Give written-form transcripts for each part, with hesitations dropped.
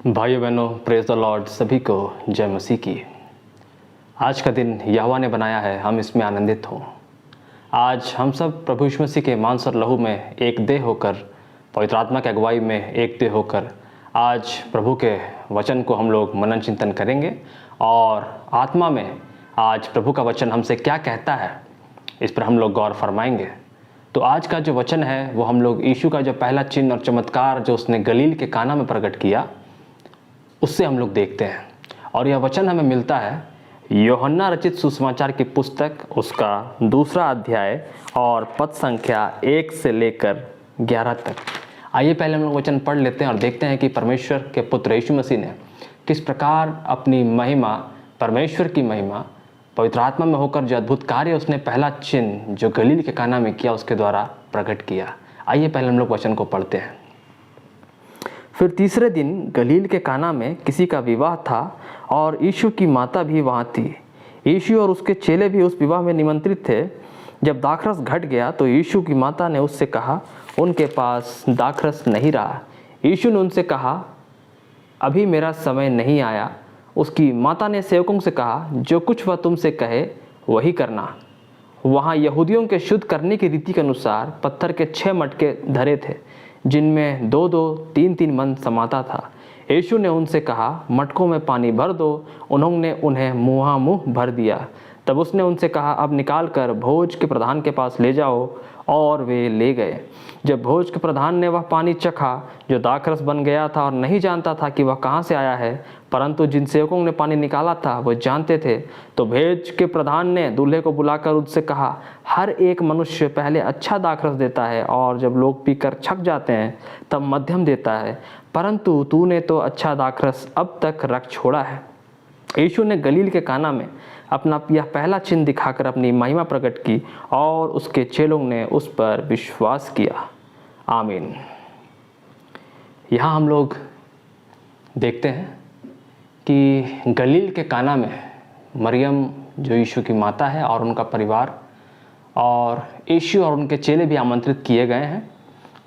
भाइयों बहनों, praise the Lord. सभी को जय मसीह की। आज का दिन यहोवा ने बनाया है, हम इसमें आनंदित हों। आज हम सब प्रभु यीशु मसीह के मांस और लहू में एक देह होकर, पवित्र आत्मा की अगुवाई में एक देह होकर आज प्रभु के वचन को हम लोग मनन चिंतन करेंगे और आत्मा में आज प्रभु का वचन हमसे क्या कहता है इस पर हम लोग गौर फरमाएंगे। तो आज का जो वचन है वो हम लोग यीशु का जो पहला चिन्ह और चमत्कार जो उसने गलील के काना में प्रकट किया उससे हम लोग देखते हैं। और यह वचन हमें मिलता है यूहन्ना रचित सुसमाचार की पुस्तक उसका 2 अध्याय और पद संख्या 1 से लेकर 11 तक। आइए पहले हम लोग वचन पढ़ लेते हैं और देखते हैं कि परमेश्वर के पुत्र यीशु मसीह ने किस प्रकार अपनी महिमा, परमेश्वर की महिमा पवित्र आत्मा में होकर जो अद्भुत कार्य उसने पहला चिन्ह जो गलील के काना में किया उसके द्वारा प्रकट किया। आइए पहले हम लोग वचन को पढ़ते हैं। फिर तीसरे दिन गलील के काना में किसी का विवाह था और यीशु की माता भी वहाँ थी। यीशु और उसके चेले भी उस विवाह में निमंत्रित थे। जब दाखरस घट गया तो यीशु की माता ने उससे कहा, उनके पास दाखरस नहीं रहा। यीशु ने उनसे कहा, अभी मेरा समय नहीं आया। उसकी माता ने सेवकों से कहा, जो कुछ वह तुमसे कहे वही करना। वहाँ यहूदियों के शुद्ध करने की रीति के अनुसार पत्थर के 6 मटके धरे थे जिनमें 2-2, 3-3 मन समाता था। यीशु ने उनसे कहा, मटकों में पानी भर दो। उन्होंने उन्हें मुँह भर दिया। तब उसने उनसे कहा, अब निकाल कर भोज के प्रधान के पास ले जाओ। और वे ले गए। जब भोज के प्रधान ने वह पानी चखा जो दाखरस बन गया था और नहीं जानता था कि वह कहाँ से आया है, परंतु जिन सेवकों ने पानी निकाला था वह जानते थे, तो भोज के प्रधान ने दूल्हे को बुलाकर उससे कहा, हर एक मनुष्य पहले अच्छा दाखरस देता है और जब लोग पीकर छक जाते हैं तब मध्यम देता है, परंतु तूने तो अच्छा दाखरस अब तक रख छोड़ा है। यीशु ने गलील के काना में अपना यह पहला चिन्ह दिखाकर अपनी महिमा प्रकट की और उसके चेलों ने उस पर विश्वास किया। आमीन। यहाँ हम लोग देखते हैं कि गलील के काना में मरियम जो यीशु की माता है और उनका परिवार और यीशु और उनके चेले भी आमंत्रित किए गए हैं।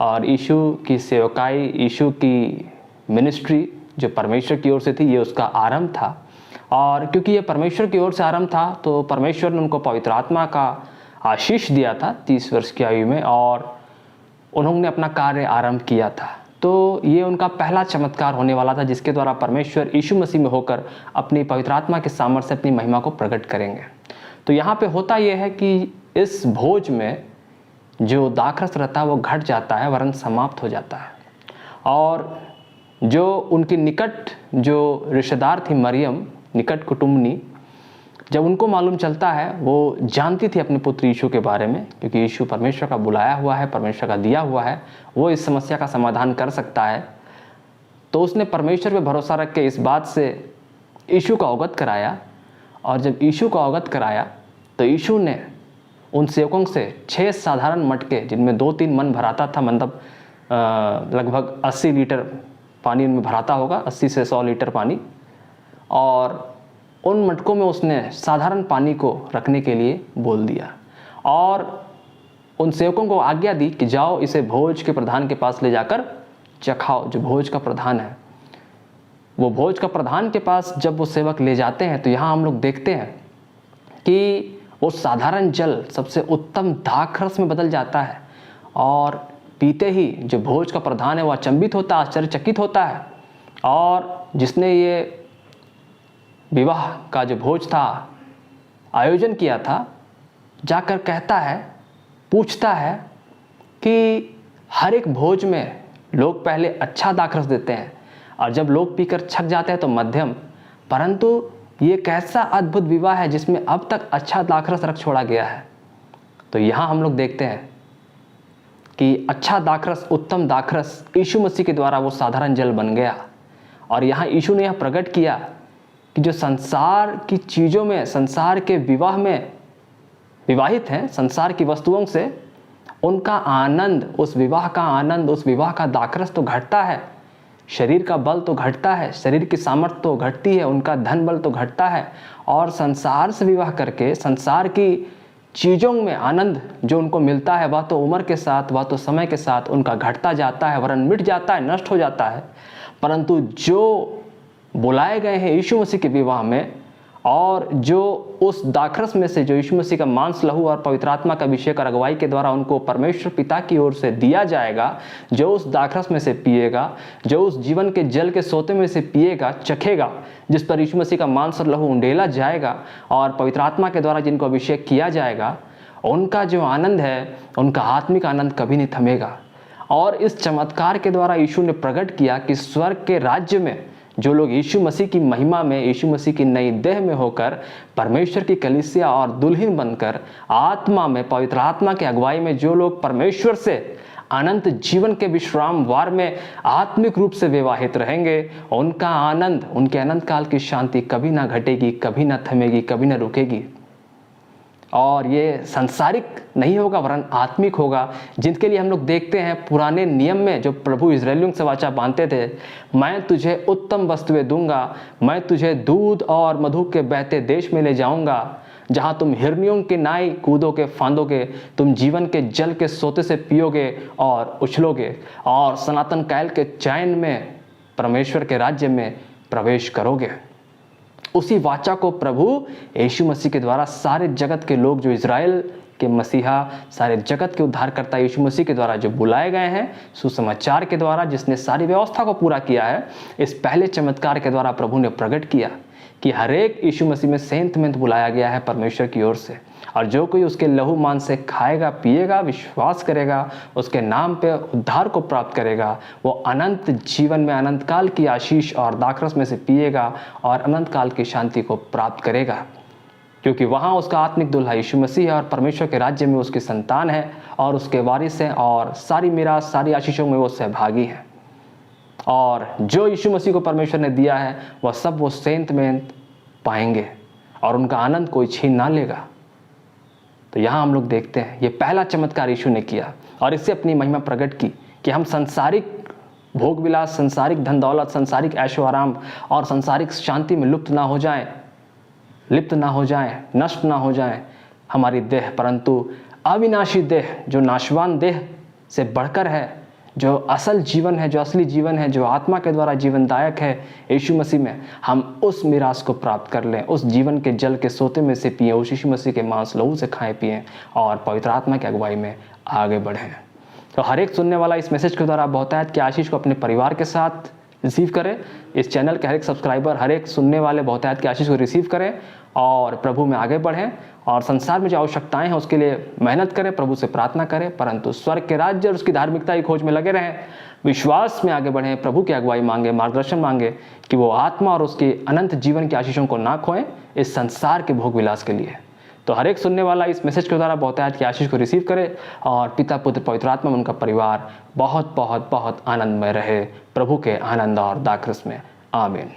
और यीशु की सेवकाई, यीशु की मिनिस्ट्री जो परमेश्वर की ओर से थी, ये उसका आरंभ था। और क्योंकि ये परमेश्वर की ओर से आरंभ था तो परमेश्वर ने उनको पवित्र आत्मा का आशीष दिया था 30 वर्ष की आयु में, और उन्होंने अपना कार्य आरंभ किया था। तो ये उनका पहला चमत्कार होने वाला था जिसके द्वारा परमेश्वर यीशु मसीह में होकर अपनी पवित्र आत्मा के सामर्थ्य से अपनी महिमा को प्रकट करेंगे। तो यहाँ पे होता यह है कि इस भोज में जो दाखरस रहता है वो घट जाता है, वरन समाप्त हो जाता है। और जो उनकी निकट जो रिश्तेदार थी मरियम, निकट कुटुंबनी, जब उनको मालूम चलता है, वो जानती थी अपने पुत्र यीशु के बारे में, क्योंकि यीशु परमेश्वर का बुलाया हुआ है, परमेश्वर का दिया हुआ है, वो इस समस्या का समाधान कर सकता है। तो उसने परमेश्वर पे भरोसा रख के इस बात से यीशु को अवगत कराया। और जब यीशु को अवगत कराया तो यीशु ने उन सेवकों से 6 साधारण मटके जिनमें 2-3 मन भराता था, मतलब लगभग 80 लीटर पानी उनमें भराता होगा, 80 से 100 लीटर पानी, और उन मटकों में उसने साधारण पानी को रखने के लिए बोल दिया और उन सेवकों को आज्ञा दी कि जाओ इसे भोज के प्रधान के पास ले जाकर चखाओ। जो भोज का प्रधान है, वो भोज का प्रधान के पास जब वो सेवक ले जाते हैं तो यहाँ हम लोग देखते हैं कि वो साधारण जल सबसे उत्तम दाखरस में बदल जाता है। और पीते ही जो भोज का प्रधान है वो अचंभित होता है, आश्चर्यचकित होता है। और जिसने ये विवाह का जो भोज था आयोजन किया था, जाकर कहता है, पूछता है कि हर एक भोज में लोग पहले अच्छा दाखरस देते हैं और जब लोग पीकर छक जाते हैं तो मध्यम, परंतु ये कैसा अद्भुत विवाह है जिसमें अब तक अच्छा दाखरस रख छोड़ा गया है। तो यहाँ हम लोग देखते हैं कि अच्छा दाखरस, उत्तम दाखरस यीशु मसीह के द्वारा वो साधारण जल बन गया। और यहाँ यीशु ने यह प्रकट किया कि जो संसार की चीज़ों में, संसार के विवाह में विवाहित हैं, संसार की वस्तुओं से उनका आनंद, उस विवाह का आनंद, उस विवाह का दाखरस तो घटता है, शरीर का बल तो घटता है, शरीर की सामर्थ्य तो घटती है, उनका धन बल तो घटता है। और संसार से विवाह करके संसार की चीज़ों में आनंद जो उनको मिलता है वह तो उम्र के साथ, वह तो समय के साथ उनका घटता जाता है, वरन मिट जाता है, नष्ट हो जाता है। परंतु जो बुलाए गए हैं यीशु मसीह के विवाह में, और जो उस दाखरस में से जो यीशु मसीह का मांस, लहू और पवित्र आत्मा का अभिषेक और अगुवाई के द्वारा उनको परमेश्वर पिता की ओर से दिया जाएगा, जो उस दाखरस में से पिएगा, जो उस जीवन के जल के सोते में से पिएगा, चखेगा, जिस पर यीशु मसीह का मांस और लहू उंडेला जाएगा और पवित्र आत्मा के द्वारा जिनको अभिषेक किया जाएगा, उनका जो आनंद है, उनका आत्मिक आनंद कभी नहीं थमेगा। और इस चमत्कार के द्वारा यीशु ने प्रकट किया कि स्वर्ग के राज्य में जो लोग यीशु मसीह की महिमा में, यीशु मसीह की नई देह में होकर परमेश्वर की कलीसिया और दुल्हन बनकर आत्मा में, पवित्र आत्मा की अगुवाई में जो लोग परमेश्वर से अनंत जीवन के विश्राम वार में आत्मिक रूप से विवाहित रहेंगे, उनका आनंद, उनके अनंत काल की शांति कभी ना घटेगी, कभी ना थमेगी, कभी ना रुकेगी। और ये सांसारिक नहीं होगा वरन आत्मिक होगा, जिनके लिए हम लोग देखते हैं पुराने नियम में जो प्रभु इजरायलियों से वाचा बांधते थे, मैं तुझे उत्तम वस्तुएं दूंगा, मैं तुझे दूध और मधु के बहते देश में ले जाऊंगा, जहां तुम हिरनियों के नाई कूदोगे फांदोगे, तुम जीवन के जल के सोते से पियोगे और उछलोगे, और सनातन काल के चैन में परमेश्वर के राज्य में प्रवेश करोगे। उसी वाचा को प्रभु यीशु मसीह के द्वारा सारे जगत के लोग, जो इज़राइल के मसीहा, सारे जगत के उद्धारकर्ता यीशु मसीह के द्वारा जो बुलाए गए हैं, सुसमाचार के द्वारा जिसने सारी व्यवस्था को पूरा किया है, इस पहले चमत्कार के द्वारा प्रभु ने प्रकट किया कि हर एक यीशु मसीह में सेंत में बुलाया गया है परमेश्वर की ओर से, और जो कोई उसके लहू मांस से खाएगा, पिएगा, विश्वास करेगा, उसके नाम पे उद्धार को प्राप्त करेगा, वो अनंत जीवन में अनंत काल की आशीष और दाखरस में से पिएगा और अनंत काल की शांति को प्राप्त करेगा, क्योंकि वहाँ उसका आत्मिक दुल्हा यीशु मसीह है और परमेश्वर के राज्य में उसकी संतान है और उसके वारिस हैं, और सारी मीरास, सारी आशीषों में वो सहभागी हैं। और जो यीशु मसीह को परमेश्वर ने दिया है वह सब वो सेंत में पाएंगे और उनका आनंद कोई छीन ना लेगा। तो यहाँ हम लोग देखते हैं ये पहला चमत्कार यीशु ने किया और इससे अपनी महिमा प्रकट की कि हम सांसारिक भोग विलास, संसारिक धन दौलत, संसारिक ऐशो आराम और संसारिक शांति में लिप्त ना हो जाएं, नष्ट ना हो जाएं हमारी देह, परंतु अविनाशी देह, जो नाशवान देह से बढ़कर है, जो असल जीवन है, जो असली जीवन है, जो आत्मा के द्वारा जीवनदायक है यीशु मसीह में, हम उस मिरास को प्राप्त कर लें, उस जीवन के जल के सोते में से पिएं, उस यीशु मसीह के मांस लहू से खाएं पिएं और पवित्र आत्मा की अगुवाई में आगे बढ़ें। तो हर एक सुनने वाला इस मैसेज के द्वारा बहुतायत की आशीष को अपने परिवार के साथ रिसीव करें। इस चैनल के हर एक सब्सक्राइबर, हर एक सुनने वाले बहुतायत की आशीष को रिसीव करें और प्रभु में आगे बढ़ें, और संसार में जो आवश्यकताएं हैं उसके लिए मेहनत करें, प्रभु से प्रार्थना करें, परंतु स्वर्ग के राज्य और उसकी धार्मिकता की खोज में लगे रहें, विश्वास में आगे बढ़ें, प्रभु की अगुवाई मांगे, मार्गदर्शन मांगे कि वो आत्मा और उसके अनंत जीवन की आशीषों को ना खोएं इस संसार के भोग विलास के लिए। तो हर एक सुनने वाला इस मैसेज के द्वारा बहुतायत की आशीष को रिसीव करे और पिता, पुत्र, पवित्र आत्मा में उनका परिवार बहुत बहुत बहुत आनंदमय रहे, प्रभु के आनंद और दाखरस में। आमीन।